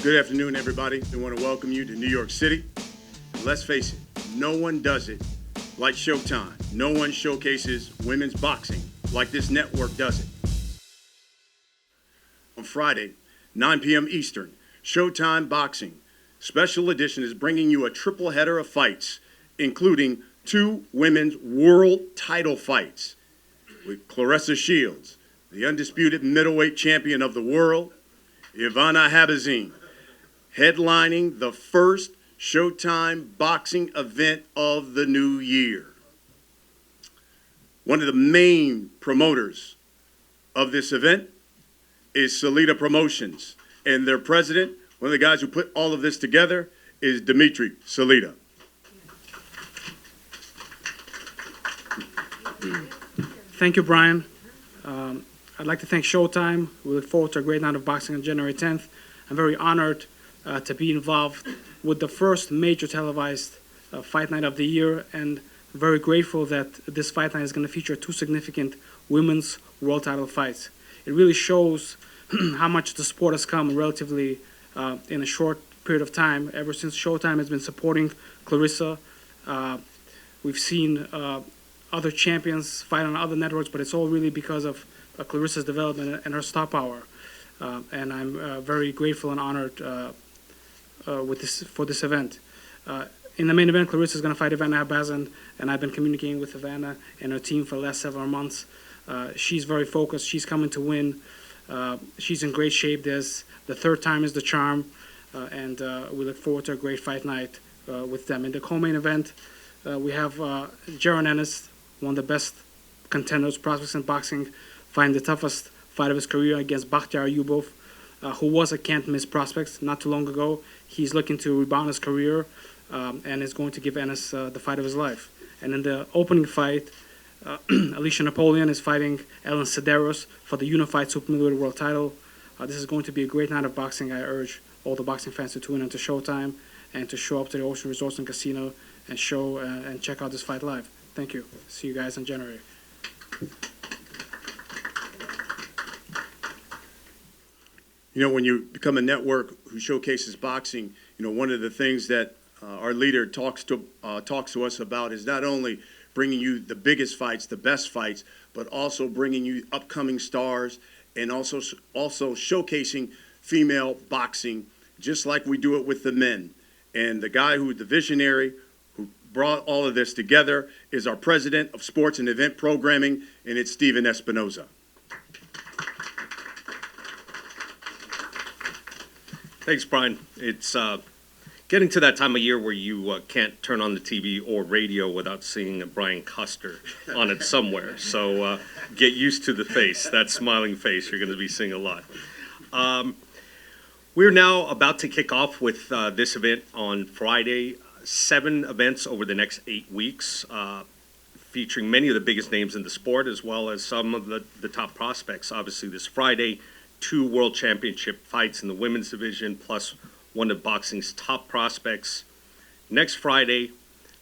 Good afternoon, everybody. I want to welcome you to New York City. Let's face it, no one does it like Showtime. No one showcases women's boxing like this network does it. On Friday, 9 p.m. Eastern, Showtime Boxing Special Edition is bringing you a triple header of fights, including 2 women's world title fights with Claressa Shields, the undisputed middleweight champion of the world, Ivana Habazin, headlining the first Showtime boxing event of the new year. One of the main promoters of this event is Salida Promotions, and their president, one of the guys who put all of this together, is Dimitri Salida. Thank you, Brian. I'd like to thank Showtime. We look forward to a great night of boxing on January 10th. I'm very honored to be involved with the first major televised fight night of the year, and very grateful that this fight night is going to feature 2 significant women's world title fights. It really shows how much the sport has come relatively in a short period of time. Ever since Showtime has been supporting Clarissa, we've seen other champions fight on other networks, but it's all really because of Clarissa's development and her star power. And I'm very grateful and honored for this event. In the main event, Clarissa is going to fight Ivana Habazin, and I've been communicating with Ivana and her team for the last several months. She's very focused. She's coming to win. She's in great shape. The 3rd time is the charm, and we look forward to a great fight night with them. In the co-main event, we have Jaron Ennis, one of the best contenders, prospects in boxing, fighting the toughest fight of his career against Bakhtiyar Eyubov, who was a can't-miss prospect not too long ago. He's looking to rebound his career and is going to give Ennis the fight of his life. And in the opening fight, Alicia Napoleon is fighting Elin Cederroos for the unified super middleweight world title. This is going to be a great night of boxing. I urge all the boxing fans to tune into Showtime and to show up to the Ocean Resorts and Casino and and check out this fight live. Thank you. See you guys in January. You know, when you become a network who showcases boxing, you know, one of the things that our leader talks to us about is not only bringing you the biggest fights, the best fights, but also bringing you upcoming stars and also showcasing female boxing, just like we do it with the men. And the guy the visionary who brought all of this together is our president of sports and event programming, and it's Stephen Espinosa. Thanks, Brian. It's getting to that time of year where you can't turn on the TV or radio without seeing a Brian Custer on it somewhere. So get used to the face, that smiling face you're going to be seeing a lot. We're now about to kick off with this event on Friday. 7 events over the next 8 weeks, featuring many of the biggest names in the sport, as well as some of the top prospects. Obviously, this Friday, 2 world championship fights in the women's division, plus one of boxing's top prospects. Next Friday,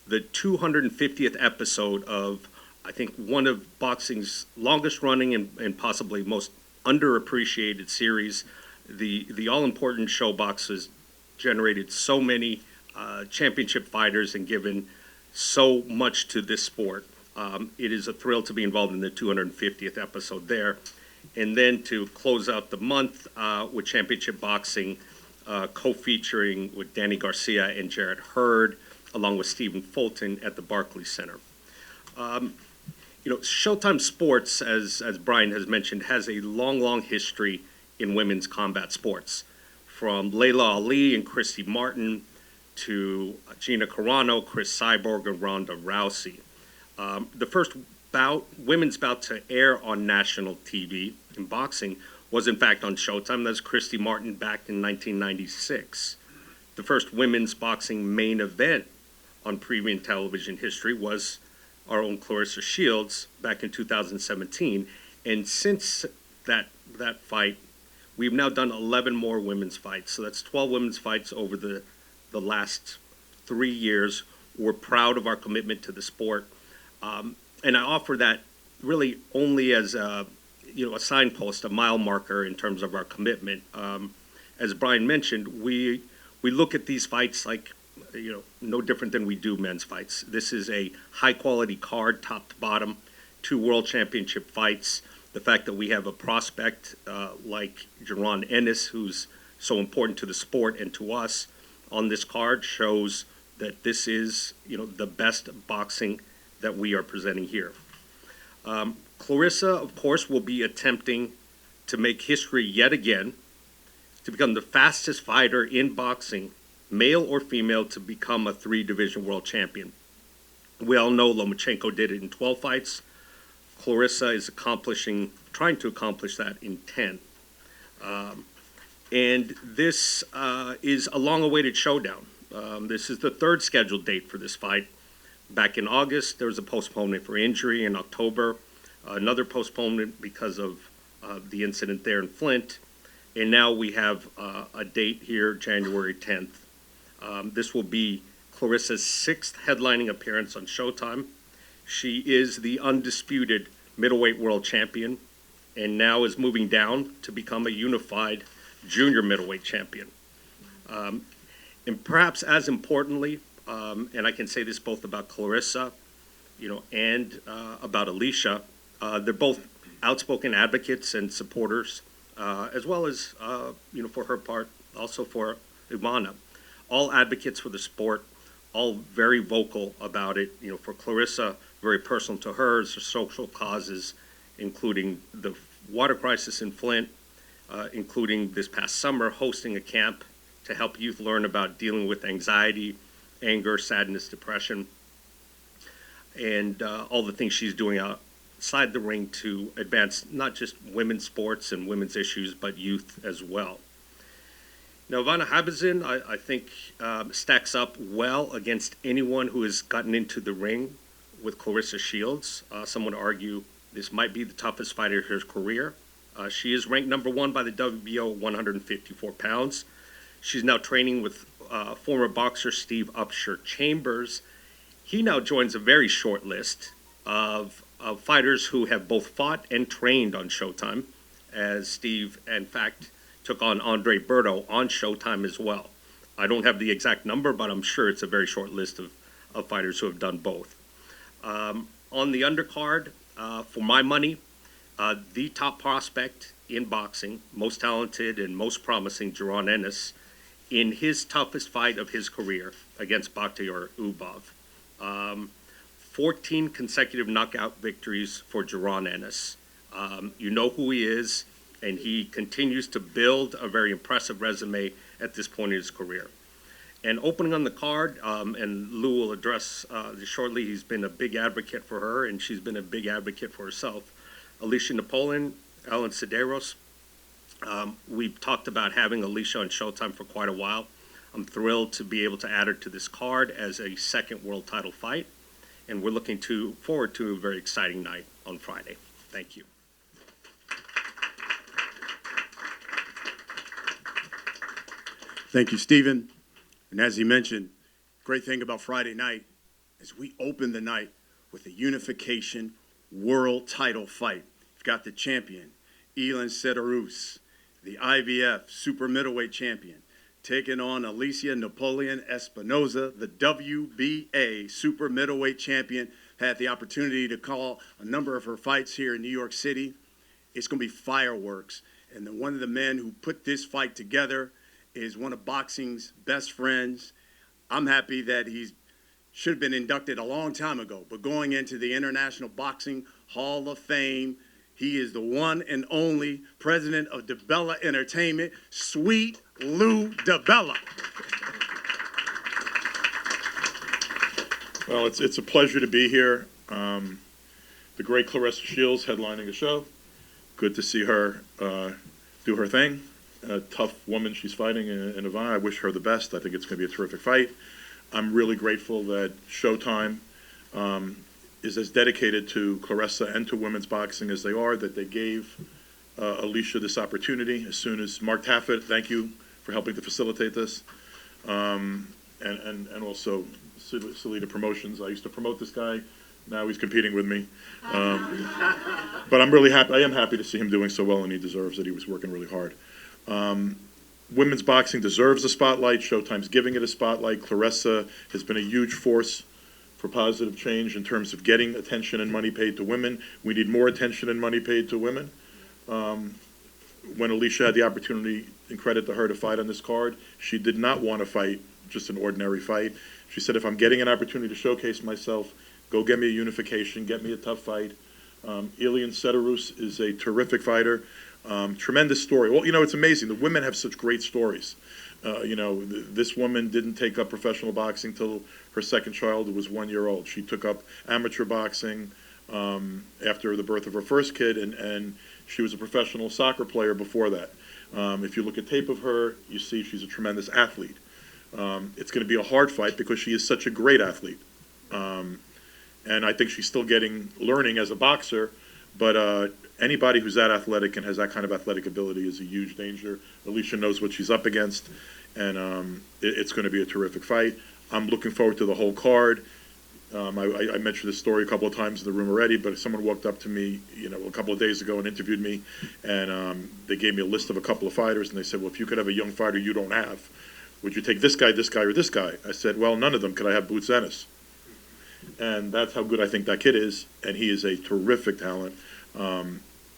the 250th episode of, I think, one of boxing's longest running and possibly most underappreciated series. The all-important SHOWbox has generated so many championship fighters and given so much to this sport. It is a thrill to be involved in the 250th episode there. And then to close out the month with Championship Boxing, co-featuring with Danny Garcia and Jarrett Hurd, along with Stephen Fulton at the Barclays Center. Showtime Sports, as Brian has mentioned, has a long history in women's combat sports. From Layla Ali and Christy Martin to Gina Carano, Chris Cyborg, and Ronda Rousey. The first women's bout to air on national TV in boxing was in fact on Showtime. That's Christy Martin back in 1996. The first women's boxing main event on premium television history was our own Claressa Shields back in 2017. And since that fight, we've now done 11 more women's fights. So that's 12 women's fights over the last 3 years. We're proud of our commitment to the sport. And I offer that really only as a signpost, a mile marker in terms of our commitment. as Brian mentioned, we look at these fights like, no different than we do men's fights. This is a high-quality card, top to bottom, 2 world championship fights. The fact that we have a prospect like Jaron Ennis, who's so important to the sport and to us on this card, shows that this is, the best boxing that we are presenting here. Clarissa, of course, will be attempting to make history yet again, to become the fastest fighter in boxing, male or female, to become a 3-division world champion. We all know Lomachenko did it in 12 fights. Clarissa is trying to accomplish that in 10. And this is a long-awaited showdown. This is the 3rd scheduled date for this fight. Back in August, there was a postponement for injury. In October, another postponement because of the incident there in Flint. And now we have a date here, January 10th. This will be Clarissa's 6th headlining appearance on Showtime. She is the undisputed middleweight world champion and now is moving down to become a unified junior middleweight champion. And perhaps as importantly, and I can say this both about Clarissa, and about Alicia, they're both outspoken advocates and supporters, as well as, for her part, also for Ivana. All advocates for the sport, all very vocal about it. For Clarissa, very personal to her is her social causes, including the water crisis in Flint, including this past summer hosting a camp to help youth learn about dealing with anxiety, anger, sadness, depression, and all the things she's doing outside the ring to advance not just women's sports and women's issues, but youth as well. Now, Ivana Habazin, I think, stacks up well against anyone who has gotten into the ring with Claressa Shields. Some would argue this might be the toughest fighter of her career. She is ranked number 1 by the WBO at 154 pounds. She's now training with former boxer Steve Upshur Chambers. He now joins a very short list of fighters who have both fought and trained on Showtime, as Steve, in fact, took on Andre Berto on Showtime as well. I don't have the exact number, but I'm sure it's a very short list of fighters who have done both. On the undercard, for my money, the top prospect in boxing, most talented and most promising, Jaron Ennis, in his toughest fight of his career against Bakhtiyar Eyubov. 14 consecutive knockout victories for Jaron Ennis. You know who he is, and he continues to build a very impressive resume at this point in his career. And opening on the card, and Lou will address this shortly, he's been a big advocate for her, and she's been a big advocate for herself. Alicia Napoleon, Elin Cederroos. We've talked about having Alicia on Showtime for quite a while. I'm thrilled to be able to add her to this card as a second world title fight, and we're looking forward to a very exciting night on Friday. Thank you. Thank you, Stephen. And as he mentioned, great thing about Friday night is we open the night with a unification world title fight. You've got the champion, Elin Cederroos, the IBF super middleweight champion, taking on Alicia Napoleon Espinosa, the WBA super middleweight champion. Had the opportunity to call a number of her fights here in New York City. It's going to be fireworks. And one of the men who put this fight together is one of boxing's best friends. I'm happy that he should have been inducted a long time ago, but going into the International Boxing Hall of Fame, he is the one and only president of DeBella Entertainment, Sweet Lou DeBella. Well, it's a pleasure to be here. The great Claressa Shields headlining a show. Good to see her do her thing. A tough woman she's fighting in Ivana. I wish her the best. I think it's going to be a terrific fight. I'm really grateful that Showtime is as dedicated to Claressa and to women's boxing as they are, that they gave Alicia this opportunity. As soon as Mark Taffet, thank you for helping to facilitate this, and also Salida Promotions. I used to promote this guy. Now he's competing with me. But I'm really happy. I am happy to see him doing so well, and he deserves it. He was working really hard. Women's boxing deserves a spotlight. Showtime's giving it a spotlight. Claressa has been a huge force for positive change in terms of getting attention and money paid to women. We need more attention and money paid to women. When Alicia had the opportunity, and credit to her, to fight on this card, she did not want to fight just an ordinary fight. She said, if I'm getting an opportunity to showcase myself, go get me a unification, get me a tough fight. Elin Cederroos is a terrific fighter. Tremendous story. Well, it's amazing. The women have such great stories. This woman didn't take up professional boxing till her second child was 1 year old. She took up amateur boxing after the birth of her first kid, and she was a professional soccer player before that. If you look at tape of her, you see she's a tremendous athlete. It's going to be a hard fight because she is such a great athlete. And I think she's still learning as a boxer, but anybody who's that athletic and has that kind of athletic ability is a huge danger. Alicia knows what she's up against, and it's going to be a terrific fight. I'm looking forward to the whole card. I mentioned this story a couple of times in the room already, but someone walked up to me, a couple of days ago and interviewed me, and they gave me a list of a couple of fighters, and they said, well, if you could have a young fighter you don't have, would you take this guy, or this guy? I said, well, none of them. Could I have Boots Ennis? And that's how good I think that kid is, and he is a terrific talent,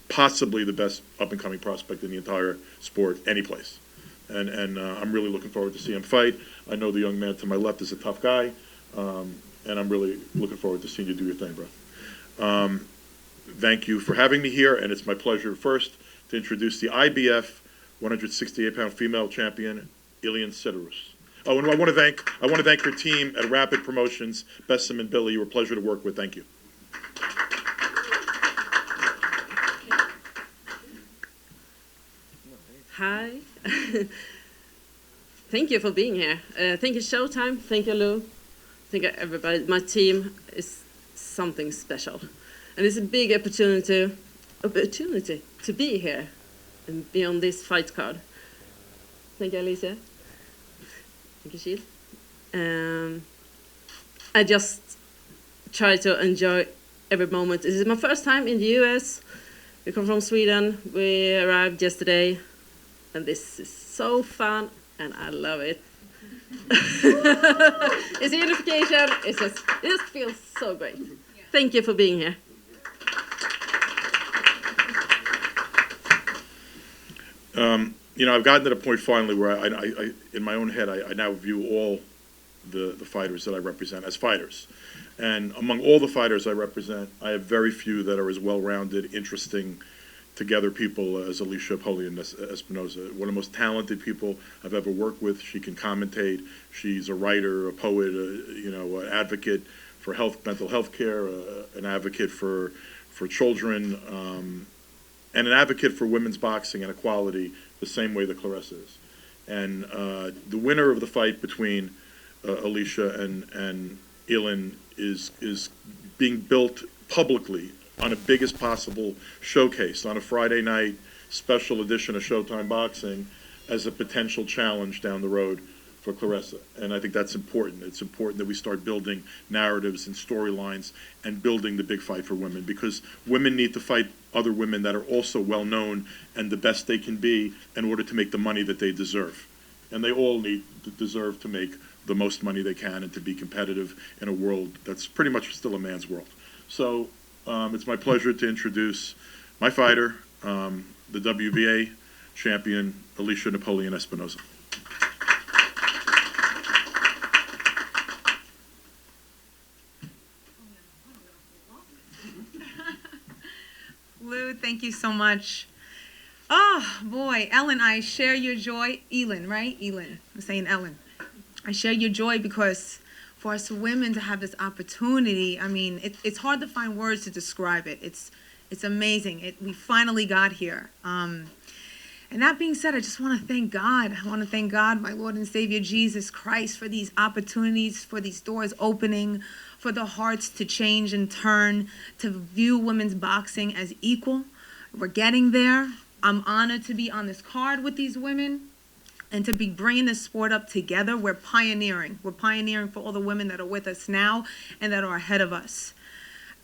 possibly the best up-and-coming prospect in the entire sport, any place. And I'm really looking forward to seeing him fight. I know the young man to my left is a tough guy, and I'm really looking forward to seeing you do your thing, bro. Thank you for having me here, and it's my pleasure first to introduce the IBF 168-pound female champion, Elin Cederroos. Oh, and I want to thank her team at Rapid Promotions, Bessim and Billy. You were a pleasure to work with. Thank you. Hi. Thank you for being here. Thank you, Showtime. Thank you, Lou. Thank you, everybody. My team is something special. And it's a big opportunity to be here and be on this fight card. Thank you, Alicia. Thank you, Shield. I just try to enjoy every moment. This is my first time in the US. We come from Sweden. We arrived yesterday. And this is so fun, and I love it. It's a unification. It just feels so great. Thank you for being here. I've gotten to the point finally where I in my own head, I now view all the fighters that I represent as fighters. And among all the fighters I represent, I have very few that are as well-rounded, interesting, together people as Alicia, Napoleon, Espinosa. One of the most talented people I've ever worked with. She can commentate. She's a writer, a poet, an advocate for mental health care, an advocate for children, and an advocate for women's boxing and equality the same way that Claressa is. And the winner of the fight between Alicia and Elin is being built publicly on a biggest possible showcase on a Friday night special edition of Showtime Boxing as a potential challenge down the road for Claressa. And I think that's important. It's important that we start building narratives and storylines and building the big fight for women, because women need to fight other women that are also well known and the best they can be in order to make the money that they deserve. And they all deserve to make the most money they can and to be competitive in a world that's pretty much still a man's world. So it's my pleasure to introduce my fighter, the WBA champion, Alicia Napoleon Espinosa. Lou, thank you so much. Oh, boy. Elin, I share your joy. Elin, right? Elin. I'm saying Elin. I share your joy because for us women to have this opportunity, I mean, it's hard to find words to describe it. It's amazing. We finally got here. And that being said, I just want to thank God. I want to thank God, my Lord and Savior Jesus Christ, for these opportunities, for these doors opening, for the hearts to change and turn, to view women's boxing as equal. We're getting there. I'm honored to be on this card with these women and to be bringing this sport up together. We're pioneering. We're pioneering for all the women that are with us now and that are ahead of us.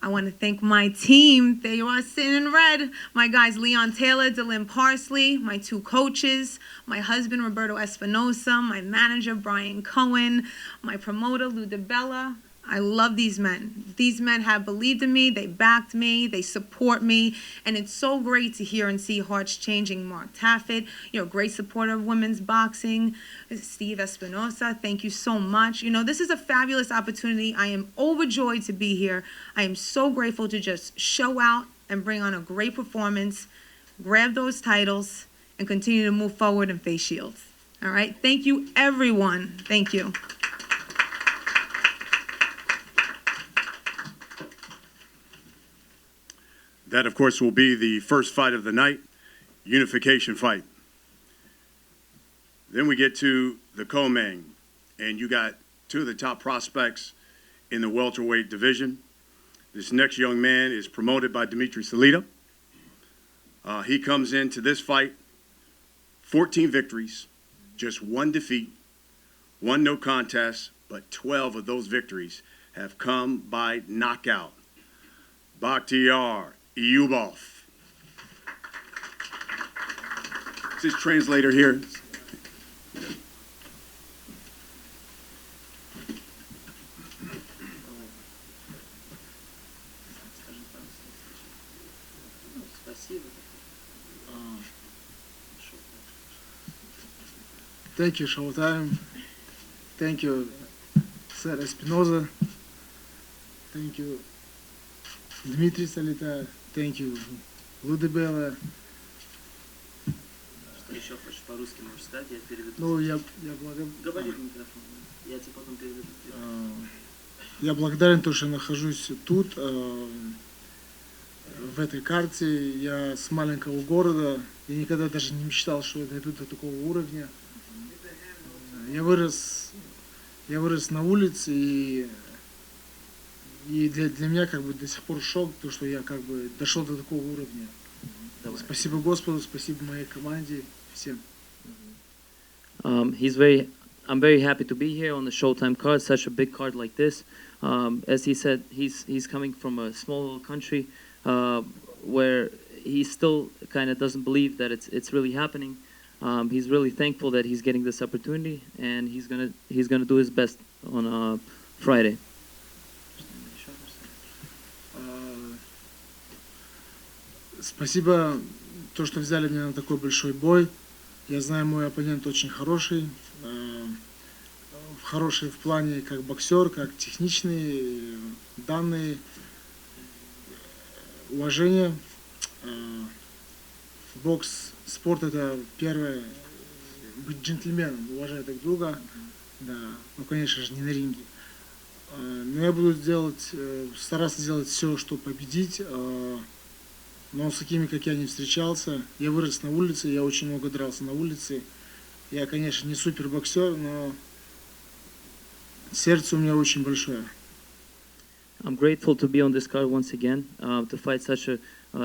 I want to thank my team. There you are sitting in red. My guys, Leon Taylor, Dylan Parsley, my 2 coaches, my husband, Roberto Espinosa, my manager, Brian Cohen, my promoter, Lou DeBella. I love these men. These men have believed in me. They backed me. They support me. And it's so great to hear and see hearts changing. Mark Taffet, great supporter of women's boxing. Steve Espinosa, thank you so much. This is a fabulous opportunity. I am overjoyed to be here. I am so grateful to just show out and bring on a great performance, grab those titles, and continue to move forward and face Shields. All right? Thank you, everyone. Thank you. That, of course, will be the first fight of the night, unification fight. Then we get to the co-main, and you got 2 of the top prospects in the welterweight division. This next young man is promoted by Dimitri Salita. He comes into this fight, 14 victories, just 1 defeat, 1 no contest, but 12 of those victories have come by knockout. Bakhtiyar Eyubov. Is this translator here? Thank you, Showtime. Thank you, Sir Espinosa. Thank you, Dmitry Salita. Thank you, Lou DeBella. Что еще хочешь по-русски можешь сказать, я переведу. Ну, Говори в микрофон, я тебе потом переведу. Я благодарен, то, что нахожусь тут, в этой карте. Я с маленького города. Я никогда даже не мечтал, что я дойду до такого уровня. Я вырос на улице, и для меня как бы до сих пор шок, то, что я как бы дошел до такого уровня. Давай. Спасибо Господу, спасибо моей команде, всем. I'm very happy to be here on the Showtime card, such a big card like this. As he said, he's coming from a small little country where he still kind of doesn't believe that it's really happening. He's really thankful that he's getting this opportunity, and he's gonna do his best on Friday. Спасибо, то, что взяли меня на такой большой бой. Я знаю, мой оппонент очень хороший. Хороший в плане как боксер, как техничный, данные, уважение. Бокс, спорт — это первое, быть джентльменом, уважать друг друга. Да, ну, конечно же, не на ринге. Но я буду стараться делать все, чтобы победить. Но с такими, как я, не встречался. Я вырос на улице, я очень много дрался на улице. Я, конечно, не супер боксер, но сердце у меня очень большое. I'm grateful to be on this card once again, to fight such a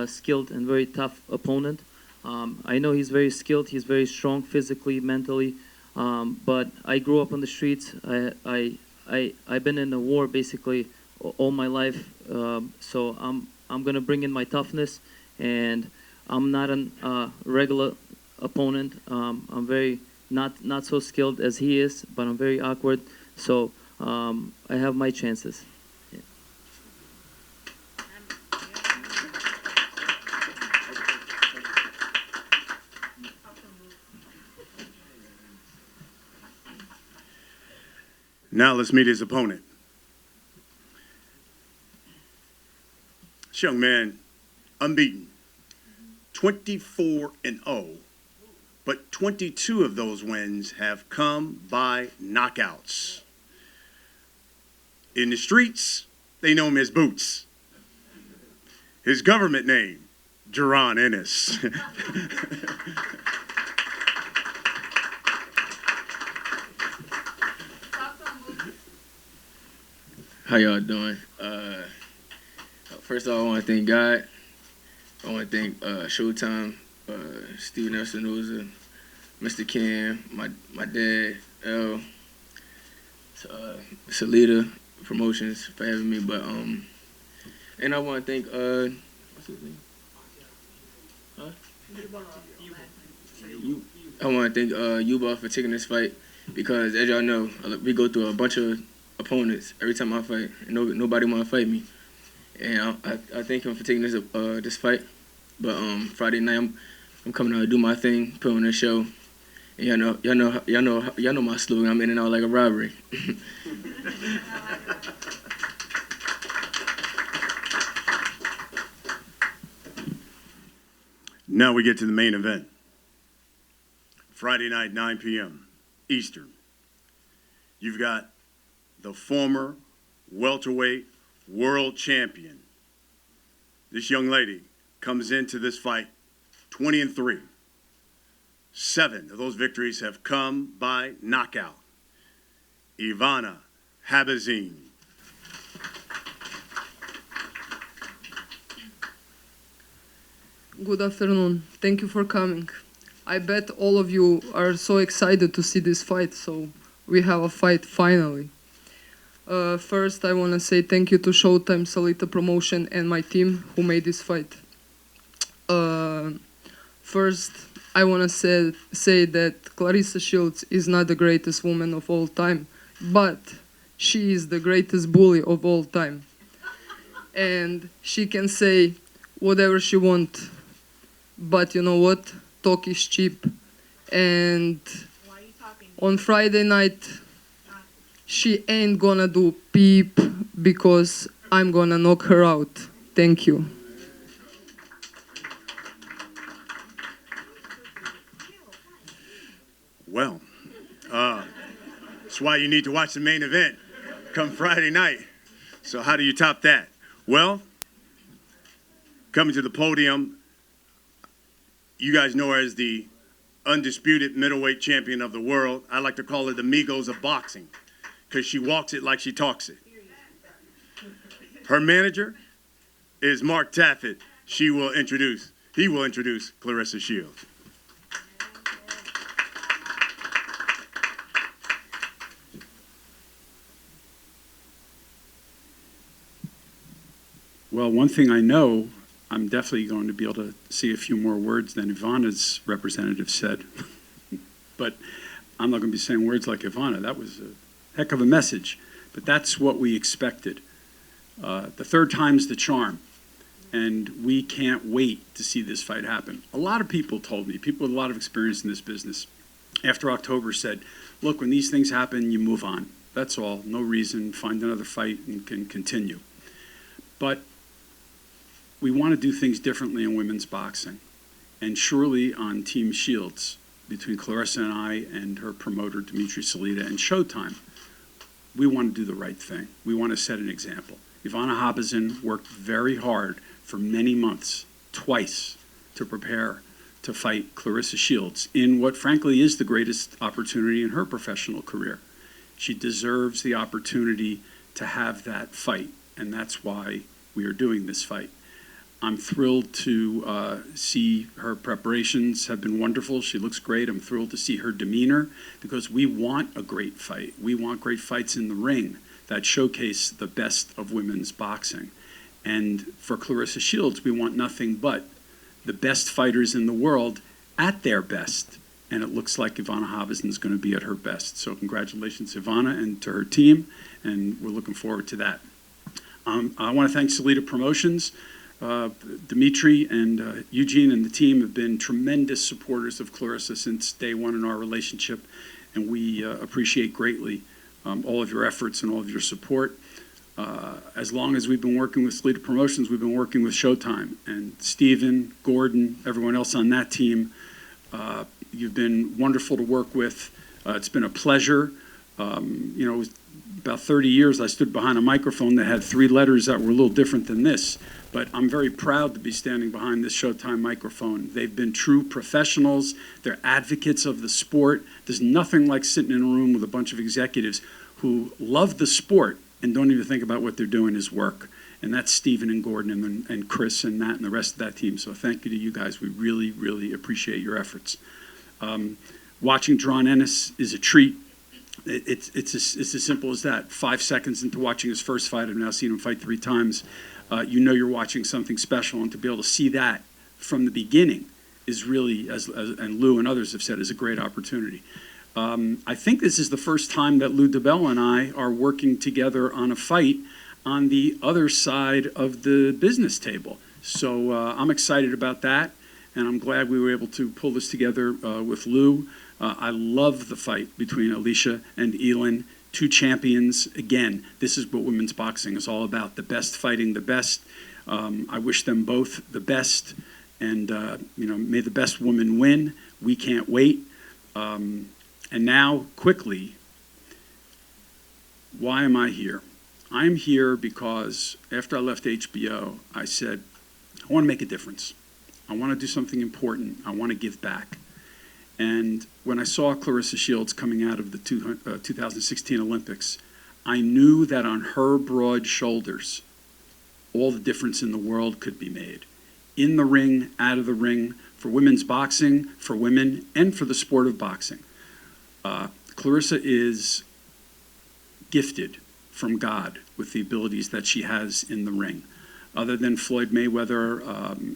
skilled and very tough opponent. I know he's very skilled, he's very strong physically, mentally, but I grew up on the streets. I've been in the war basically all my life, so I'm gonna bring in my toughness, and I'm not a regular opponent. I'm very not so skilled as he is, but I'm very awkward, so I have my chances. Yeah. Now let's meet his opponent. This young man, unbeaten, 24-0, but 22 of those wins have come by knockouts. In the streets, they know him as Boots. His government name, Jaron Ennis. How y'all doing? First of all, I want to thank God. I want to thank Showtime, Steve Espinosa, Mr. Cam, my dad, L, Salita Promotions for having me. But And I want to thank what's his name? Huh? I want to thank Eyubov for taking this fight because, as y'all know, we go through a bunch of opponents every time I fight, and nobody want to fight me. And I thank him for taking this fight. But Friday night I'm coming out to do my thing, put on a show. And y'all know my slogan. I'm in and out like a robbery. Now we get to the main event. Friday night, 9 p.m. Eastern. You've got the former welterweight world champion. This young lady comes into this fight 20-3. 7 of those victories have come by knockout. Ivana Habazin. Good afternoon. Thank you for coming. I bet all of you are so excited to see this fight, so we have a fight finally. First, I want to say thank you to Showtime, Salita Promotion, and my team who made this fight. First, I want to say that Clarissa Shields is not the greatest woman of all time, but she is the greatest bully of all time. And she can say whatever she wants, but you know what? Talk is cheap. And on Friday night, she ain't gonna do peep because I'm gonna knock her out. Thank you. Well, that's why you need to watch the main event come Friday night. So how do you top that? Well, coming to the podium, you guys know her as the undisputed middleweight champion of the world. I like to call her the Migos of boxing because she walks it like she talks it. Her manager is Mark Taffet. He will introduce Claressa Shields. Well, one thing I know, I'm definitely going to be able to see a few more words than Ivana's representative said. But I'm not going to be saying words like Ivana. That was a heck of a message. But that's what we expected. The third time's the charm. And we can't wait to see this fight happen. A lot of people told me, people with a lot of experience in this business, after October said, look, when these things happen, you move on. That's all. No reason. Find another fight and can continue. But we want to do things differently in women's boxing. And surely on Team Shields, between Claressa and I and her promoter, Dimitri Salita, and Showtime, we want to do the right thing. We want to set an example. Ivana Habazin worked very hard for many months, twice, to prepare to fight Clarissa Shields in what frankly is the greatest opportunity in her professional career. She deserves the opportunity to have that fight, and that's why we are doing this fight. I'm thrilled to see her preparations have been wonderful. She looks great. I'm thrilled to see her demeanor because we want a great fight. We want great fights in the ring that showcase the best of women's boxing. And for Clarissa Shields, we want nothing but the best fighters in the world at their best. And it looks like Ivana Habazin is going to be at her best. So congratulations, Ivana, and to her team. And we're looking forward to that. I want to thank Salita Promotions. Dimitri and Eugene and the team have been tremendous supporters of Clarissa since day one in our relationship, and we appreciate greatly all of your efforts and all of your support. As long as we've been working with Salita Promotions, we've been working with Showtime, and Steven, Gordon, everyone else on that team, you've been wonderful to work with. It's been a pleasure. You know, about 30 years I stood behind a microphone that had 3 letters that were a little different than this. But I'm very proud to be standing behind this Showtime microphone. They've been true professionals. They're advocates of the sport. There's nothing like sitting in a room with a bunch of executives who love the sport and don't even think about what they're doing as work. And that's Stephen and Gordon and Chris and Matt and the rest of that team. So thank you to you guys. We really, really appreciate your efforts. Watching Jaron Ennis is a treat. It's as simple as that. 5 seconds into watching his first fight, I've now seen him fight 3 times. you know you're watching something special, and to be able to see that from the beginning is really, and Lou and others have said, is a great opportunity. I think this is the first time that Lou DeBell and I are working together on a fight on the other side of the business table. So I'm excited about that, and I'm glad we were able to pull this together with Lou. I love the fight between Alicia and Elin, two champions. Again, this is what women's boxing is all about, the best fighting the best. I wish them both the best, and may the best woman win. We can't wait. And now, quickly, why am I here? I'm here because after I left HBO, I said, I want to make a difference. I want to do something important. I want to give back. And when I saw Claressa Shields coming out of the 2016 Olympics, I knew that on her broad shoulders, all the difference in the world could be made. In the ring, out of the ring, for women's boxing, for women, and for the sport of boxing. Clarissa is gifted from God with the abilities that she has in the ring. Other than Floyd Mayweather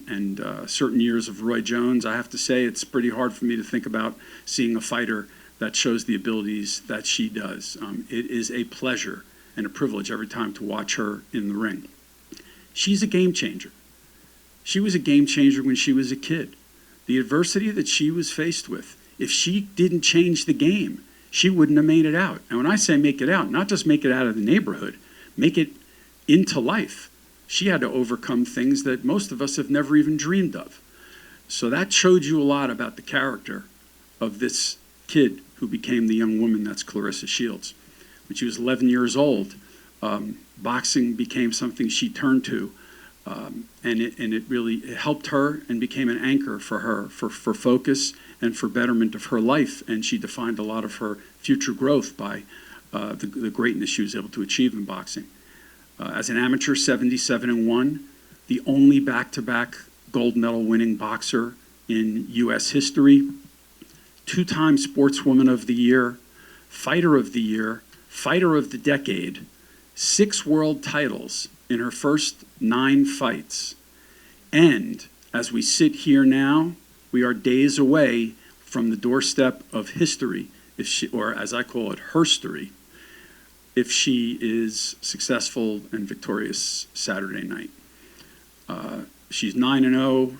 and certain years of Roy Jones, I have to say it's pretty hard for me to think about seeing a fighter that shows the abilities that she does. It is a pleasure and a privilege every time to watch her in the ring. She's a game changer. She was a game changer when she was a kid. The adversity that she was faced with, if she didn't change the game, she wouldn't have made it out. And when I say make it out, not just make it out of the neighborhood, make it into life. She had to overcome things that most of us have never even dreamed of. So that showed you a lot about the character of this kid who became the young woman that's Claressa Shields. When she was 11 years old, boxing became something she turned to, and it really helped her and became an anchor for her, for focus and for betterment of her life. And she defined a lot of her future growth by the greatness she was able to achieve in boxing. As an amateur, 77-1, the only back-to-back gold medal winning boxer in U.S. history, two-time Sportswoman of the Year, Fighter of the Year, Fighter of the Decade, 6 world titles in her first 9 fights. And as we sit here now, we are days away from the doorstep of history, if she, or as I call it, herstory, if she is successful and victorious Saturday night. She's 9-0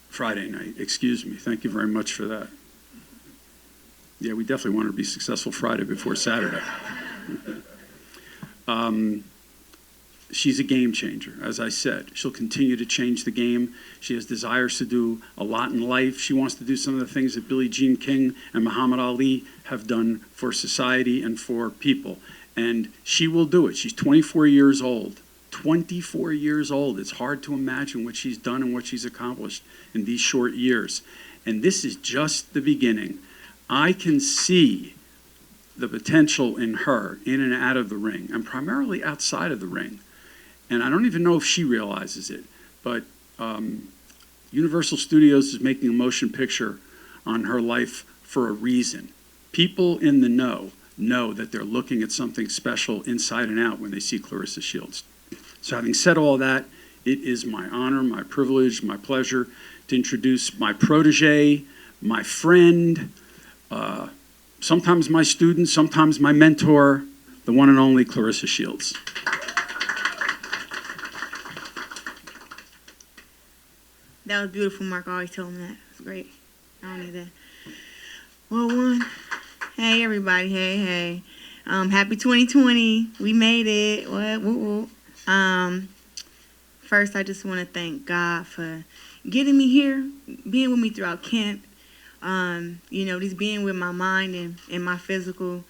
Friday night, excuse me. Thank you very much for that. Yeah, we definitely want her to be successful Friday before Saturday. She's a game changer, as I said. She'll continue to change the game. She has desires to do a lot in life. She wants to do some of the things that Billie Jean King and Muhammad Ali have done for society and for people. And she will do it. She's 24 years old. 24 years old. It's hard to imagine what she's done and what she's accomplished in these short years. And this is just the beginning. I can see the potential in her, in and out of the ring, and primarily outside of the ring. And I don't even know if she realizes it, but Universal Studios is making a motion picture on her life for a reason. People in the know that they're looking at something special inside and out when they see Claressa Shields. So having said all that, it is my honor, my privilege, my pleasure to introduce my protege, my friend, sometimes my student, sometimes my mentor, the one and only Claressa Shields. That was beautiful, Mark. I always tell him that. It's great. I don't need that. Well, one. Hey, everybody. Hey. Happy 2020. We made it. What? Woo. First, I just want to thank God for getting me here, being with me throughout camp. Just being with my mind and my physical,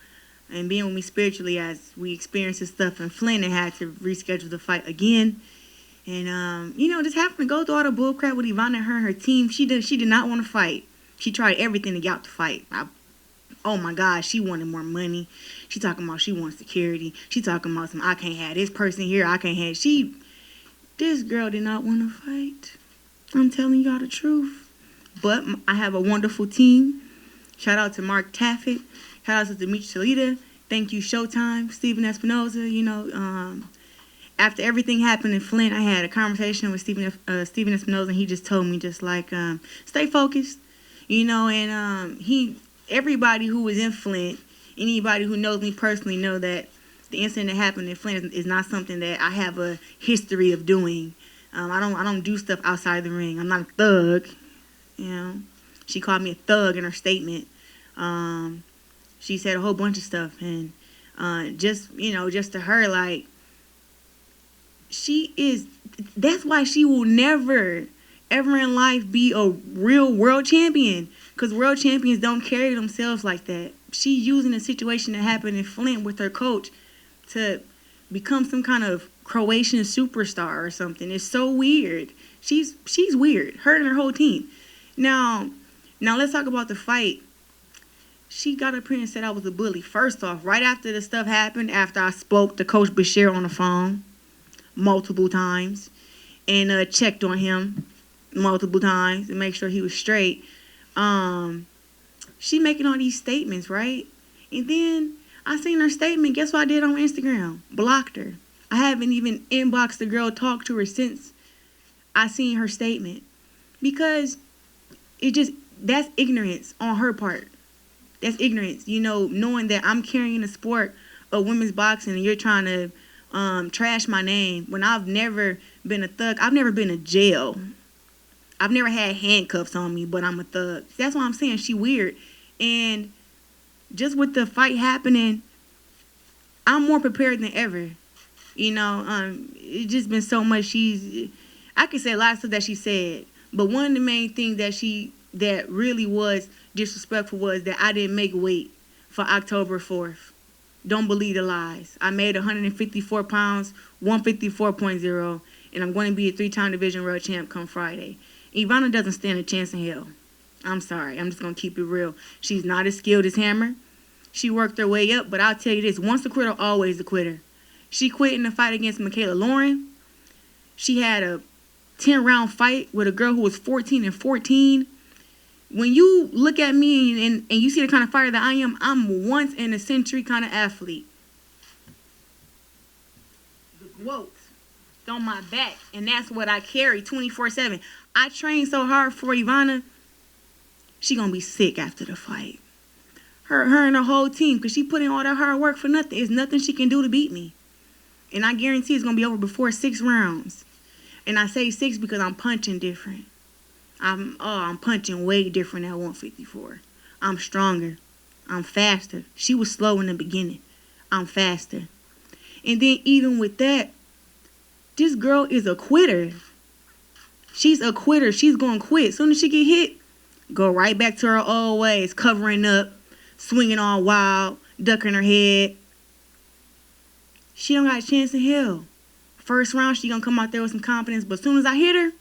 and being with me spiritually as we experienced this stuff in Flint and had to reschedule the fight again. And, just happened to go through all the bullcrap with Ivana and her team. She did not want to fight. She tried everything to get out to fight. Oh, my God, she wanted more money. She talking about she wants security. She talking about I can't have this person here. I can't have... This girl did not want to fight. I'm telling y'all the truth. But I have a wonderful team. Shout out to Mark Taffet. Shout out to Dimitri Salita. Thank you, Showtime, Stephen Espinosa, after everything happened in Flint, I had a conversation with Steven Espinosa, and he just told me stay focused, and everybody who was in Flint, anybody who knows me personally know that the incident that happened in Flint is not something that I have a history of doing. I don't do stuff outside the ring. I'm not a thug, She called me a thug in her statement. She said a whole bunch of stuff, and just to her, like, that's why she will never, ever in life be a real world champion, because world champions don't carry themselves like that. She's using a situation that happened in Flint with her coach to become some kind of Croatian superstar or something. It's so weird. She's weird, her and her whole team. Now let's talk about the fight. She got up here and said I was a bully. First off, right after the stuff happened, after I spoke to Coach Bashir on the phone multiple times and checked on him multiple times to make sure he was straight, she making all these statements, right? And then I seen her statement. Guess what I did on Instagram? Blocked her. I haven't even inboxed the girl, talked to her since I seen her statement, because that's ignorance on her part. That's ignorance, knowing that I'm carrying the sport of women's boxing and you're trying to trash my name when I've never been a thug. I've never been in jail. I've never had handcuffs on me, but I'm a thug. That's why I'm saying she weird. And just with the fight happening, I'm more prepared than ever. It's just been so much. I could say a lot of stuff that she said, but one of the main things that really was disrespectful was that I didn't make weight for October 4th. Don't believe the lies. I made 154 pounds, 154.0, and I'm going to be a 3-time division world champ come Friday. Ivana doesn't stand a chance in hell. I'm sorry. I'm just going to keep it real. She's not as skilled as Hammer. She worked her way up, but I'll tell you this. Once a quitter, always a quitter. She quit in the fight against Michaela Lauren. She had a 10-round fight with a girl who was 14-14. When you look at me and you see the kind of fighter that I am, I'm once in a century kind of athlete. The quotes on my back, and that's what I carry 24/7. I train so hard for Ivana. She gonna be sick after the fight. Her and her whole team, because she put in all that hard work for nothing. There's nothing she can do to beat me. And I guarantee it's gonna be over before 6 rounds. And I say 6 because I'm punching different. I'm punching way different at 154. I'm stronger. I'm faster. She was slow in the beginning. I'm faster. And then even with that, this girl is a quitter. She's a quitter. She's going to quit. As soon as she get hit, go right back to her old ways, covering up, swinging all wild, ducking her head. She don't got a chance in hell. First round, she going to come out there with some confidence. But as soon as I hit her,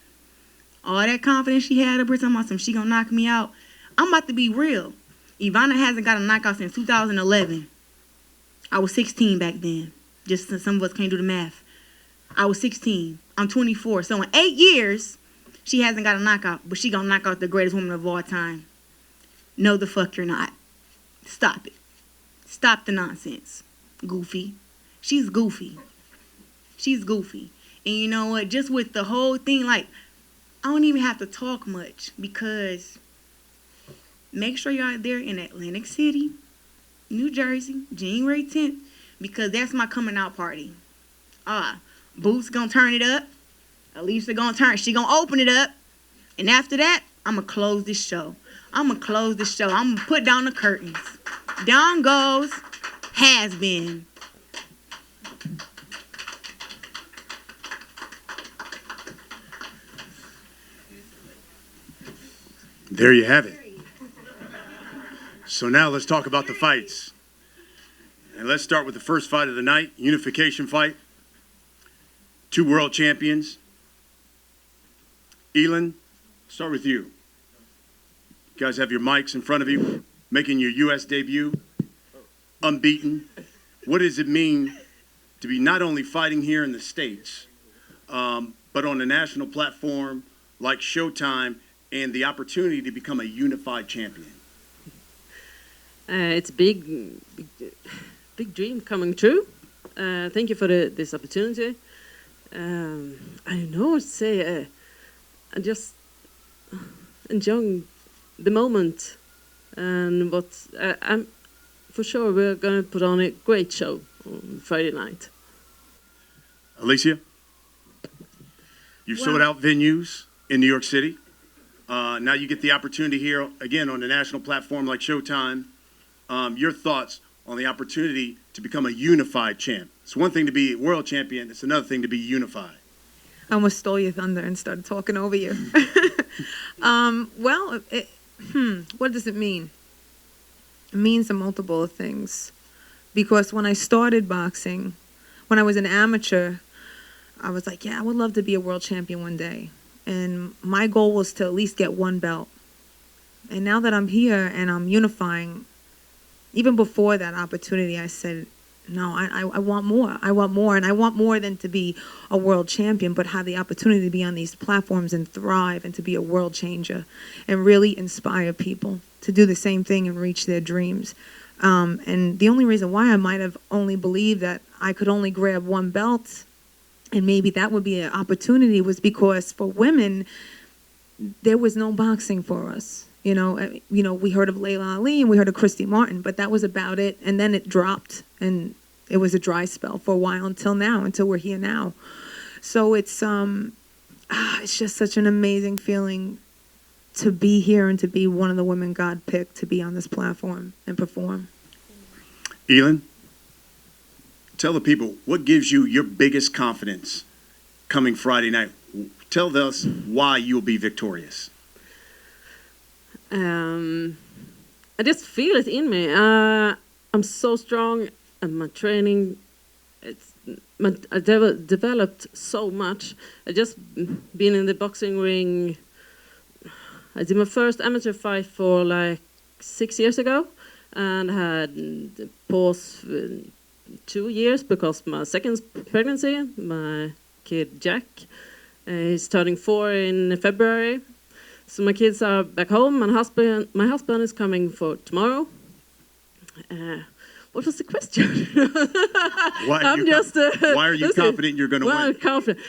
all that confidence she had up here talking about some she gonna knock me out. I'm about to be real. Ivana hasn't got a knockout since 2011. I was 16 back then. Just so some of us can't do the math. I was 16. I'm 24. So in 8 years, she hasn't got a knockout, but she gonna knock out the greatest woman of all time. No, the fuck you're not. Stop it. Stop the nonsense. Goofy. She's goofy. She's goofy. And you know what? Just with the whole thing, like, I don't even have to talk much, because make sure you're out there in Atlantic City, New Jersey, January 10th, because that's my coming out party. Boots gonna turn it up. Alicia she gonna open it up. And after that, I'm gonna close this show. I'm gonna put down the curtains. Down goes Has Been. There you have it. So now let's talk about the fights. And let's start with the first fight of the night, unification fight. 2 world champions. Elin, start with you. You guys have your mics in front of you, making your U.S. debut, unbeaten. What does it mean to be not only fighting here in the States, but on a national platform like Showtime, and the opportunity to become a unified champion? It's a big dream coming true. Thank you for this opportunity. I don't know what to say. I'm just enjoying the moment, and I'm for sure we're gonna put on a great show on Friday night. Alicia, you've sold out venues in New York City. Now you get the opportunity here again on a national platform like Showtime. Your thoughts on the opportunity to become a unified champ? It's one thing to be world champion. It's another thing to be unified. I almost stole your thunder and started talking over you. What does it mean? It means a multiple of things. Because when I started boxing, when I was an amateur, I was like, yeah, I would love to be a world champion one day. And my goal was to at least get one belt. And now that I'm here and I'm unifying, even before that opportunity, I said, no, I want more. I want more. And I want more than to be a world champion, but have the opportunity to be on these platforms and thrive and to be a world changer and really inspire people to do the same thing and reach their dreams. And the only reason why I might have only believed that I could only grab one belt and maybe that would be an opportunity was because for women, there was no boxing for us. We heard of Layla Ali and we heard of Christy Martin, but that was about it. And then it dropped and it was a dry spell for a while until now, until we're here now. So it's just such an amazing feeling to be here and to be one of the women God picked to be on this platform and perform. Elin, tell the people what gives you your biggest confidence coming Friday night. Tell us why you'll be victorious. I just feel it in me. I'm so strong, and my training, I developed so much. I just been in the boxing ring. I did my first amateur fight for like 6 years ago, and had pause for 2 years because my second pregnancy, my kid Jack, is turning 4 in February. So my kids are back home. My husband is coming for tomorrow. What was the question? Why are you confident you're going to win? Well, confident.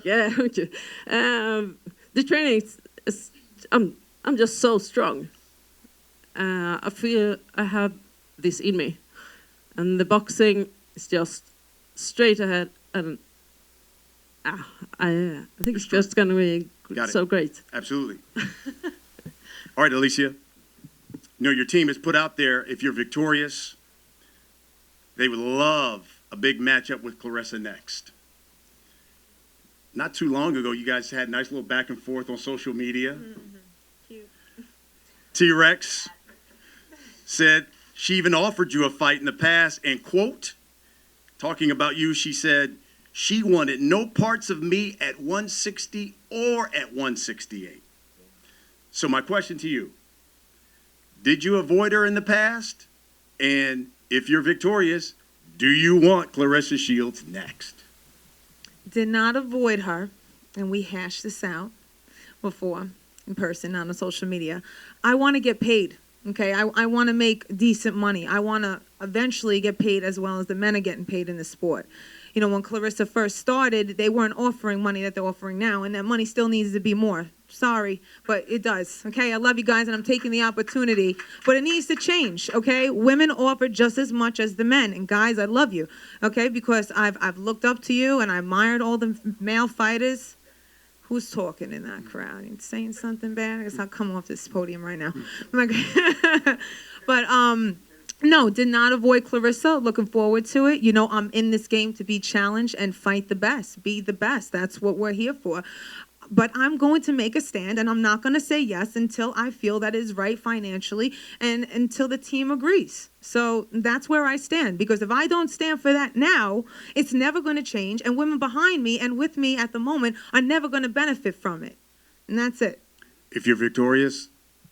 Yeah, okay. The training is I'm just so strong. I feel I have this in me, and the boxing is just straight ahead, and I think it's just going to be so great. Absolutely. All right, Alicia. Your team has put out there, if you're victorious, they would love a big matchup with Claressa next. Not too long ago, you guys had a nice little back and forth on social media. Mm-hmm. Cute. T-Rex said she even offered you a fight in the past, and quote, talking about you, she said, she wanted no parts of me at 160 or at 168. So my question to you, did you avoid her in the past? And if you're victorious, do you want Claressa Shields next? Did not avoid her, and we hashed this out before in person, not on social media. I want to get paid, okay? I want to make decent money. I want to eventually get paid as well as the men are getting paid in the sport. When Clarissa first started, they weren't offering money that they're offering now, and that money still needs to be more. Sorry, but it does, okay? I love you guys, and I'm taking the opportunity, but it needs to change, okay? Women offer just as much as the men, and guys, I love you, okay? Because I've looked up to you, and I admired all the male fighters. Who's talking in that crowd? You saying something bad? I guess I'll come off this podium right now. But, no, did not avoid Clarissa. Looking forward to it. I'm in this game to be challenged and fight the best, be the best. That's what we're here for. But I'm going to make a stand, and I'm not going to say yes until I feel that is right financially and until the team agrees. So that's where I stand, because if I don't stand for that now, it's never going to change, and women behind me and with me at the moment are never going to benefit from it. And that's it. If you're victorious,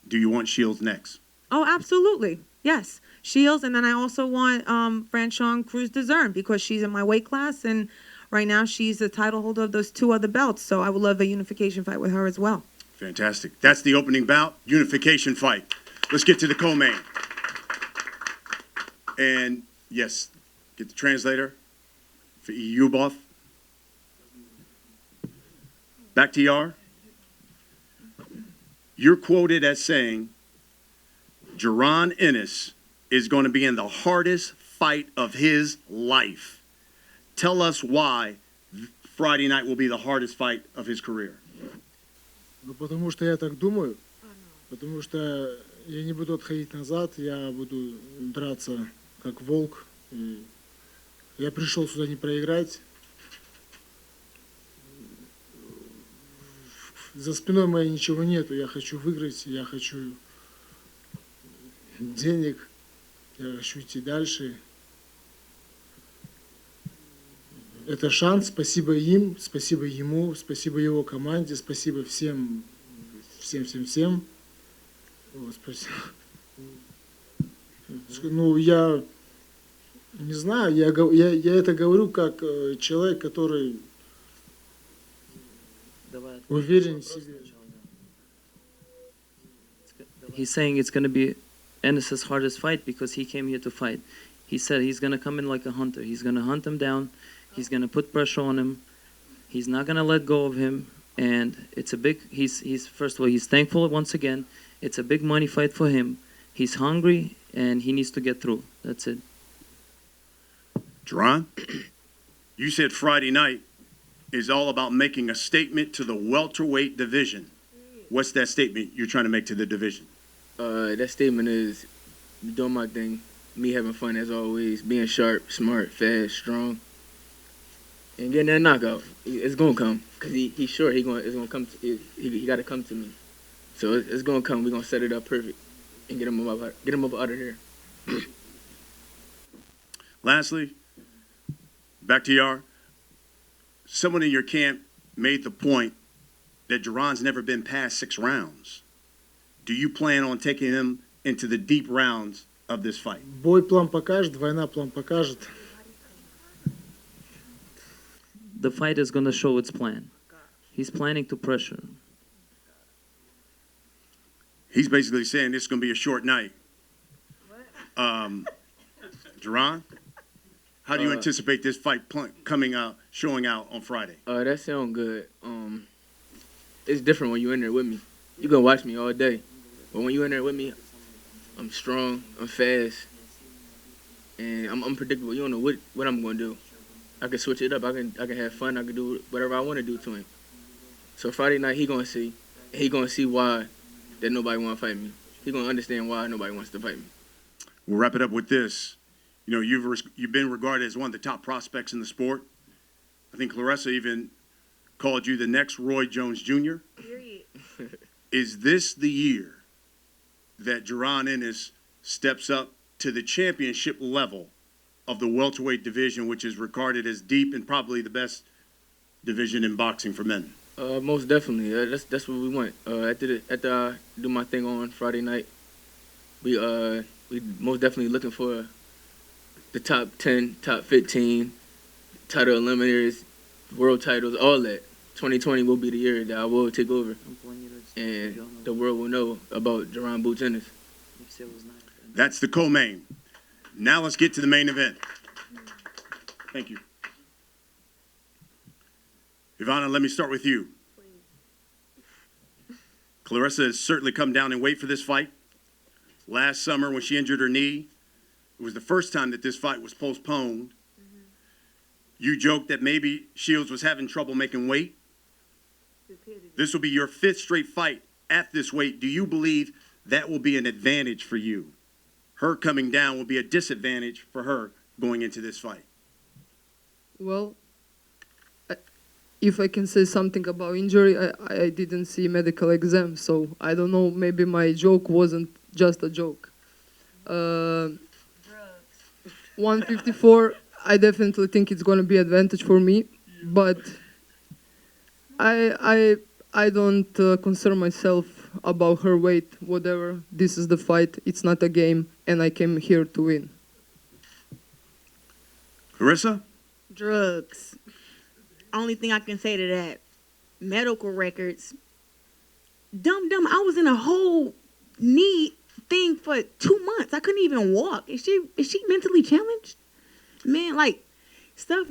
do you want Shields next? Oh, absolutely. Yes. Shields, and then I also want Franchon Cruz-Dezern because she's in my weight class, and right now she's the title holder of those 2 other belts, so I would love a unification fight with her as well. Fantastic. That's the opening bout, unification fight. Let's get to the co-main. And yes, get the translator for Eyubov. Bakhtiyar, you're quoted as saying, Jaron Ennis is going to be in the hardest fight of his life. Tell us why Friday night will be the hardest fight of his career. Ну, потому что я так думаю, потому что я не буду отходить назад, я буду драться как волк. И я пришел сюда не проиграть. За спиной моей ничего нету, я хочу выиграть, я хочу денег, я хочу идти дальше. Это шанс, спасибо им, спасибо ему, спасибо его команде, спасибо всем. Вот, спасибо. Ну, я не знаю, я это говорю как человек, который уверен в себе. He's saying it's going to be Ennis's hardest fight because he came here to fight. He said he's going to come in like a hunter. He's going to hunt him down. He's going to put pressure on him. He's not going to let go of him. And it's a big, he's first of all, he's thankful once again. It's a big money fight for him. He's hungry and he needs to get through. That's it. Jaron, you said Friday night is all about making a statement to the welterweight division. What's that statement you're trying to make to the division? That statement is doing my thing, me having fun as always, being sharp, smart, fast, strong, and getting that knockout. It's gonna come because he's sure it's gonna come. He got to come to me, so it's gonna come. We're gonna set it up perfect and get him up out of here. Lastly, Bakhtiyar, someone in your camp made the point that Jaron's never been past 6 rounds. Do you plan on taking him into the deep rounds of this fight? Бой план покажет, война план покажет. The fight is going to show its plan. He's planning to pressure. He's basically saying this is going to be a short night. Jaron, how do you anticipate this fight coming out, showing out on Friday? That sounds good. It's different when you're in there with me. You can watch me all day, but when you're in there with me, I'm strong, I'm fast, and I'm unpredictable. You don't know what I'm going to do. I can switch it up. I can have fun. I can do whatever I want to do to him. So Friday night, he gonna see why that nobody want to fight me. He gonna understand why nobody wants to fight me. We'll wrap it up with this. You know, you've been regarded as one of the top prospects in the sport. I think Claressa even called you the next Roy Jones Jr. Is this the year that Jaron Ennis steps up to the championship level of the welterweight division, which is regarded as deep and probably the best division in boxing for men? Most definitely. That's what we want. After I do my thing on Friday night, we most definitely looking for the top 10, top 15, title eliminators, world titles, all that. 2020 will be the year that I will take over, and the world will know about Jaron Boots Ennis. That's the co-main. Now let's get to the main event. Thank you. Ivana, let me start with you. Claressa has certainly come down in weight for this fight. Last summer when she injured her knee, it was the first time that this fight was postponed. You joked that maybe Shields was having trouble making weight. This will be your 5th straight fight at this weight. Do you believe that will be an advantage for you? Her coming down will be a disadvantage for her going into this fight. Well, if I can say something about injury, I didn't see medical exam, so I don't know, maybe my joke wasn't just a joke. 154, I definitely think it's going to be advantage for me, but I don't concern myself about her weight, whatever. This is the fight, it's not a game, and I came here to win. Clarissa? Drugs. Only thing I can say to that, medical records. Dumb. I was in a whole knee thing for 2 months. I couldn't even walk. Is she mentally challenged? Man, like stuff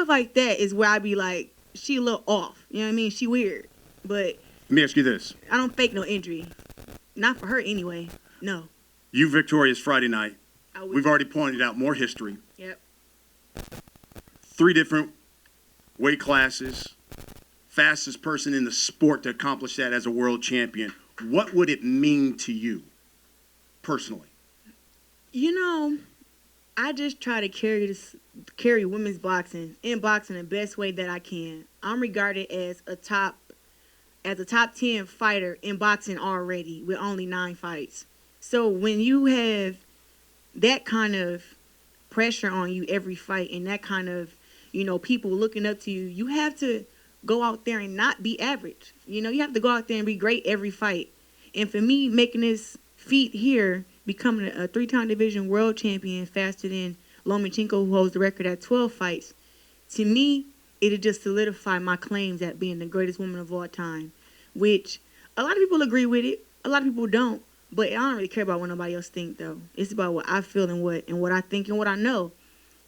like that is where I be like, she a little off. You know what I mean? She weird. but Let me ask you this. I don't fake no injury. Not for her anyway. No. You victorious Friday night. I would. We've already pointed out more history. Yep. 3 different weight classes. Fastest person in the sport to accomplish that as a world champion. What would it mean to you personally? You know, I just try to carry women's boxing the best way that I can. I'm regarded as a top 10 fighter in boxing already with only 9 fights. So when you have that kind of pressure on you every fight and that kind of, people looking up to you, you have to go out there and not be average. You have to go out there and be great every fight. And for me, making this feat here, becoming a 3-time division world champion faster than Lomachenko, who holds the record at 12 fights, to me, it'll just solidify my claims at being the greatest woman of all time, which a lot of people agree with it. A lot of people don't. But I don't really care about what nobody else think, though. It's about what I feel and what I think and what I know.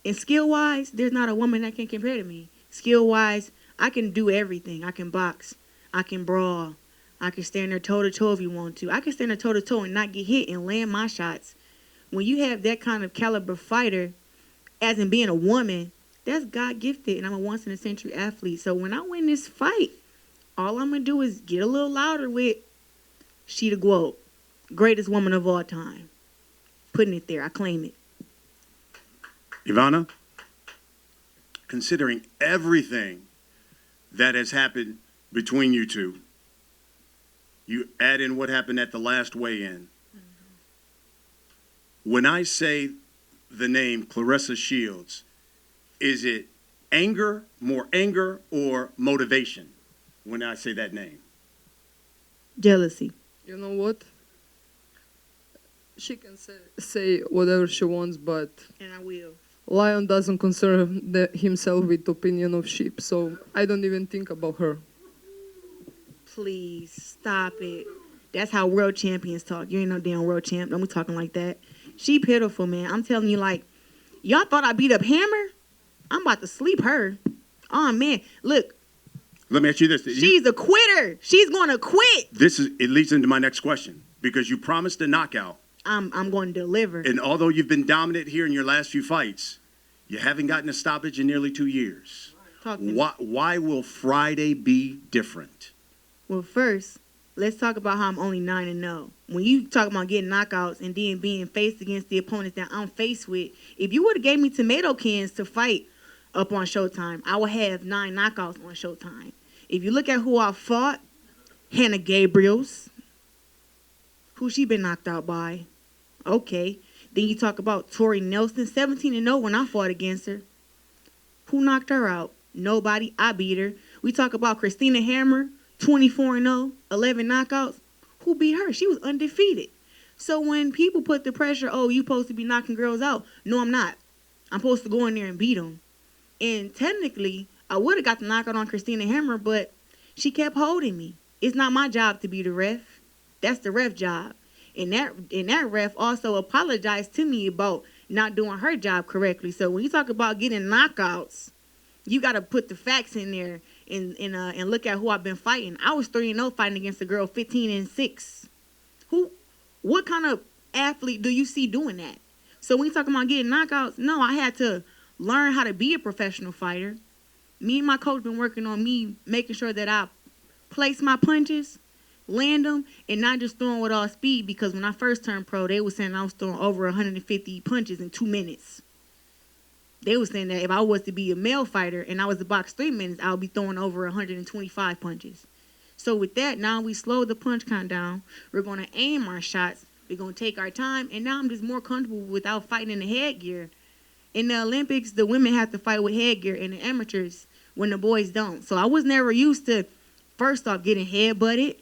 And skill-wise, there's not a woman that can compare to me. Skill-wise, I can do everything. I can box. I can brawl. I can stand there toe-to-toe if you want to. I can stand there toe-to-toe and not get hit and land my shots. When you have that kind of caliber fighter, as in being a woman, that's God-gifted, and I'm a once-in-a-century athlete. So when I win this fight, all I'm going to do is get a little louder with She the Guo, greatest woman of all time. Putting it there. I claim it. Ivana, considering everything that has happened between you two, you add in what happened at the last weigh-in. When I say the name Claressa Shields, is it more anger, or motivation when I say that name? Jealousy. You know what? She can say whatever she wants, but And I will. lion doesn't concern himself with opinion of sheep, so I don't even think about her. Please, stop it. That's how world champions talk. You ain't no damn world champ. Don't be talking like that. She pitiful, man. I'm telling you, y'all thought I beat up Hammer? I'm about to sleep her. Oh, man. Look. Let me ask you this. She's a quitter. She's going to quit. It leads into my next question, because you promised a knockout. I'm going to deliver. And although you've been dominant here in your last few fights, you haven't gotten a stoppage in nearly 2 years. Why will Friday be different? Well, first, let's talk about how I'm only 9-0. When you talk about getting knockouts and then being faced against the opponents that I'm faced with, if you would have gave me tomato cans to fight up on Showtime, I would have 9 knockouts on Showtime. If you look at who I fought, Hannah Gabriels, who she been knocked out by. Okay. Then you talk about Tori Nelson, 17-0 when I fought against her. Who knocked her out? Nobody. I beat her. We talk about Christina Hammer, 24-0, 11 knockouts. Who beat her? She was undefeated. So when people put the pressure, oh, you supposed to be knocking girls out. No, I'm not. I'm supposed to go in there and beat them. And technically, I would have got the knockout on Christina Hammer, but she kept holding me. It's not my job to be the ref. That's the ref job. And that ref also apologized to me about not doing her job correctly. So when you talk about getting knockouts, you got to put the facts in there and look at who I've been fighting. I was 3-0 fighting against a girl 15-6. What kind of athlete do you see doing that? So when you talk about getting knockouts, no, I had to learn how to be a professional fighter. Me and my coach been working on me making sure that I place my punches, land them, and not just throwing with all speed, because when I first turned pro, they were saying I was throwing over 150 punches in 2 minutes. They were saying that if I was to be a male fighter and I was to box 3 minutes, I would be throwing over 125 punches. So with that, now we slowed the punch count down. We're going to aim our shots. We're going to take our time. And now I'm just more comfortable without fighting in the headgear. In the Olympics, the women have to fight with headgear, and the amateurs, when the boys don't. So I was never used to, first off, getting headbutted,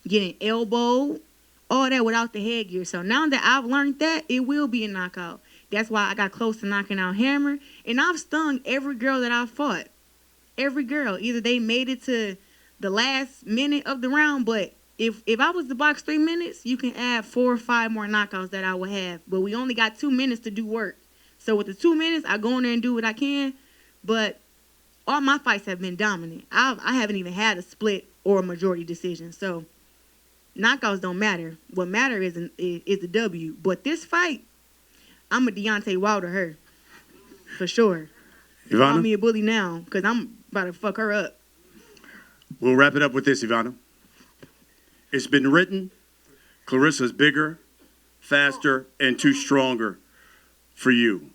getting elbowed, all that without the headgear. So now that I've learned that, it will be a knockout. That's why I got close to knocking out Hammer. And I've stung every girl that I fought. Every girl. Either they made it to the last minute of the round, but if I was to box 3 minutes, you can add 4 or 5 more knockouts that I would have. But we only got 2 minutes to do work. So with the 2 minutes, I go in there and do what I can. But all my fights have been dominant. I haven't even had a split or a majority decision. So knockouts don't matter. What matters is the W. But this fight, I'm a Deontay Wilder her. For sure. Call Ivana, me a bully now, because I'm about to fuck her up. we'll wrap it up with this, Ivana. It's been written, Clarissa's bigger, faster, and too stronger for you.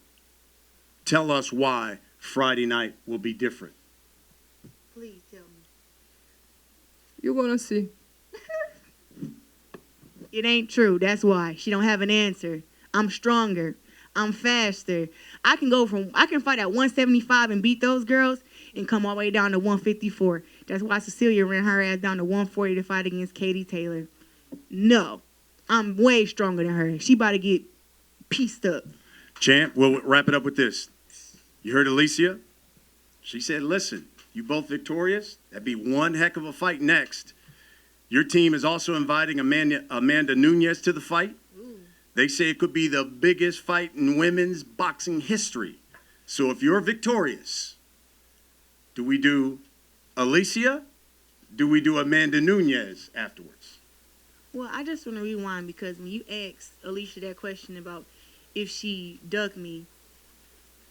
Tell us why Friday night will be different. Please tell me. You're gonna see. It ain't true. That's why. She don't have an answer. I'm stronger. I'm faster. I can fight at 175 and beat those girls and come all the way down to 154. That's why Cecilia ran her ass down to 140 to fight against Katie Taylor. No. I'm way stronger than her. She about to get pieced up. Champ, we'll wrap it up with this. You heard Alicia? She said, listen, you both victorious. That'd be one heck of a fight next. Your team is also inviting Amanda Nunes to the fight. They say it could be the biggest fight in women's boxing history. So if you're victorious, do we do Alicia? Do we do Amanda Nunes afterwards? Well, I just want to rewind because when you asked Alicia that question about if she ducked me,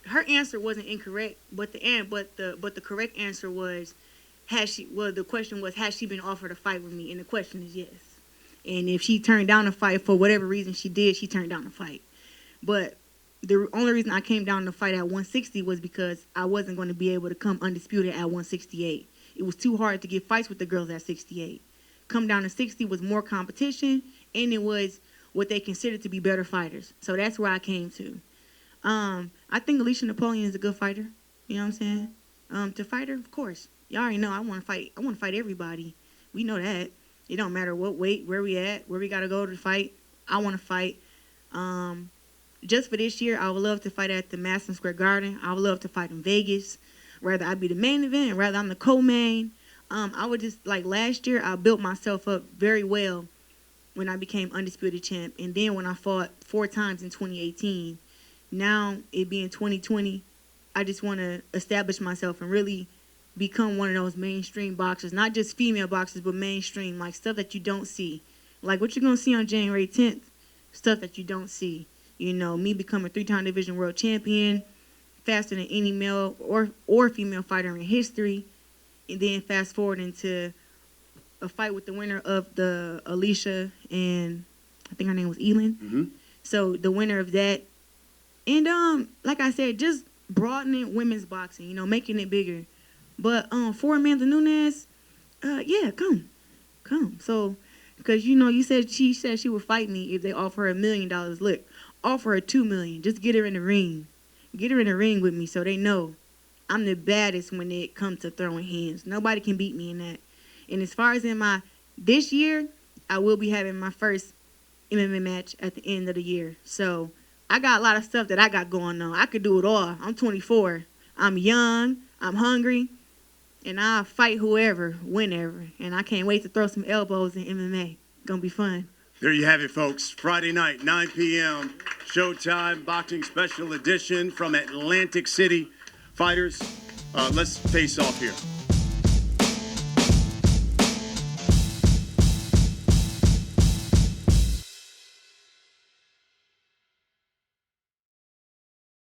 her answer wasn't incorrect, but the correct answer was the question was, has she been offered a fight with me? And the question is yes. And if she turned down a fight for whatever reason she did, she turned down a fight. But the only reason I came down to fight at 160 was because I wasn't going to be able to come undisputed at 168. It was too hard to get fights with the girls at 68. Come down to 60 was more competition, and it was what they considered to be better fighters. So that's where I came to. I think Alicia Napoleon is a good fighter. You know what I'm saying? To fight her, of course. Y'all already know I want to fight. I want to fight everybody. We know that. It don't matter what weight, where we at, where we got to go to fight. I want to fight. Just for this year, I would love to fight at the Madison Square Garden. I would love to fight in Vegas. Rather I be the main event, and rather I'm the co-main. I would just, like last year, I built myself up very well when I became Undisputed Champ. And then when I fought 4 times in 2018, now it being 2020, I just want to establish myself and really become one of those mainstream boxers, not just female boxers, but mainstream, like stuff that you don't see. Like what you're going to see on January 10th, stuff that you don't see. You know, me becoming a 3-time division world champion, faster than any male or female fighter in history, and then fast forward into a fight with the winner of the Alicia and I think her name was Elin. Mm-hmm. So the winner of that. And like I said, just broadening women's boxing, you know, making it bigger. But for Amanda Nunes, yeah, come. So, because you know, she said she would fight me if they offer her $1 million. Look, offer her $2 million. Just get her in the ring. Get her in the ring with me so they know I'm the baddest when it comes to throwing hands. Nobody can beat me in that. And as far as this year, I will be having my first MMA match at the end of the year. So I got a lot of stuff that I got going on. I could do it all. I'm 24. I'm young. I'm hungry. And I'll fight whoever, whenever. And I can't wait to throw some elbows in MMA. Gonna be fun. There you have it, folks. Friday night, 9 p.m., Showtime Boxing Special Edition from Atlantic City. Fighters, let's face off here.